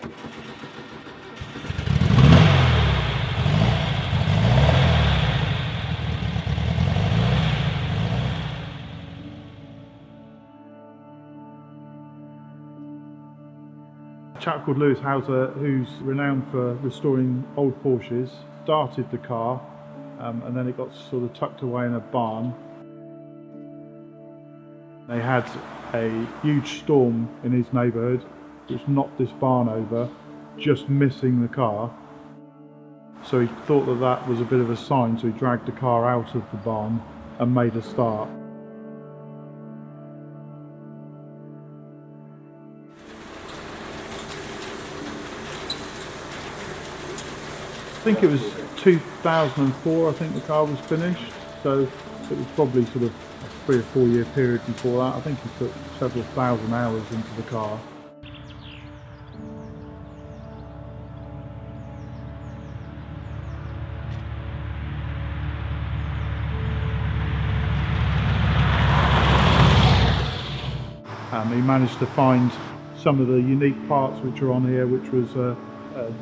A chap called Lewis Hauser, who's renowned for restoring old Porsches, started the car and then it got sort of tucked away in a barn. They had a huge storm in his neighbourhood which knocked this barn over, just missing the car. So he thought that that was a bit of a sign, so he dragged the car out of the barn and made a start. I think it was 2004, I think the car was finished, so it was probably sort of a 3 or 4 year period before that. I think he put several thousand hours into the car. He managed to find some of the unique parts which are on here, which was a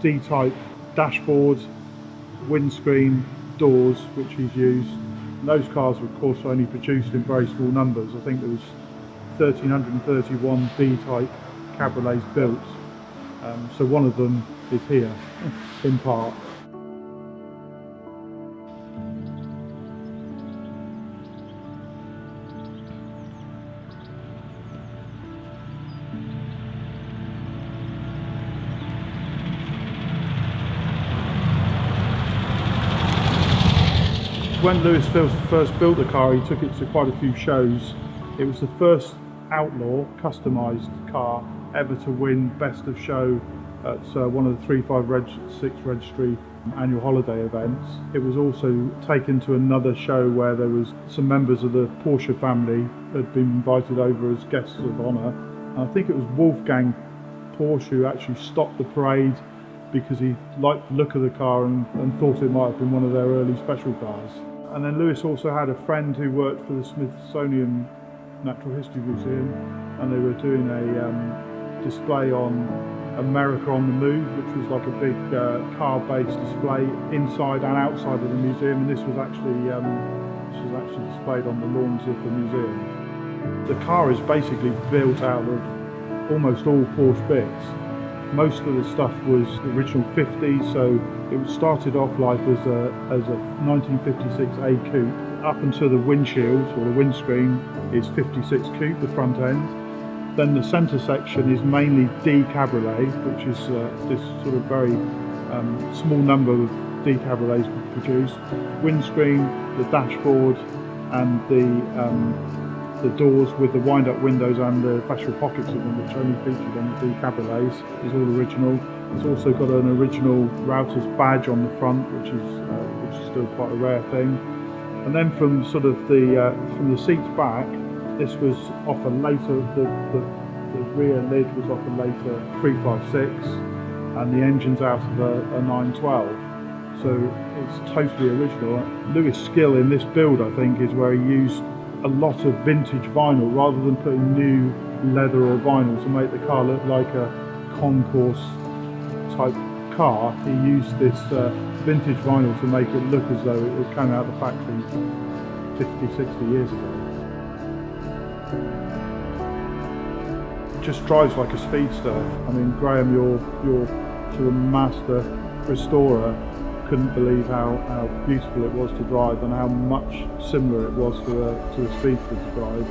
D-type dashboard, windscreen, doors, which he's used. And those cars were of course only produced in very small numbers. I think there was 1,331 D-type cabriolets built, so one of them is here in part. When Lewis first built the car, he took it to quite a few shows. It was the first outlaw customised car ever to win Best of Show at one of the 356 Registry annual holiday events. It was also taken to another show where there was some members of the Porsche family had been invited over as guests of honour. And I think it was Wolfgang Porsche who actually stopped the parade because he liked the look of the car and thought it might have been one of their early special cars. And then Lewis also had a friend who worked for the Smithsonian Natural History Museum, and they were doing a display on America on the Move, which was like a big car-based display inside and outside of the museum, and this was actually displayed on the lawns of the museum. The car is basically built out of almost all Porsche bits. Most of the stuff was original 50s, so it started off life as a 1956 A coupe. Up until the windshield or the windscreen is 56 coupe, the front end. Then the centre section is mainly D cabriolet, which is this sort of very small number of D cabriolets produced. Windscreen, the dashboard, and the doors with the wind-up windows and the special pockets of them, which only featured on the D cabriolets, is all original. It's also got an original router's badge on the front, which is still quite a rare thing. And then from sort of from the seats back, this was off a later, the rear lid was off a later 356, and the engine's out of a 912. So it's totally original. Lewis' skill in this build, I think, is where he used a lot of vintage vinyl rather than putting new leather or vinyl to make the car look like a concourse type car. He used this vintage vinyl to make it look as though it came out of the factory 50, 60 years ago. It just drives like a speedster. I mean, Graham, your sort of master restorer, couldn't believe how beautiful it was to drive and how much similar it was to a speedster to drive.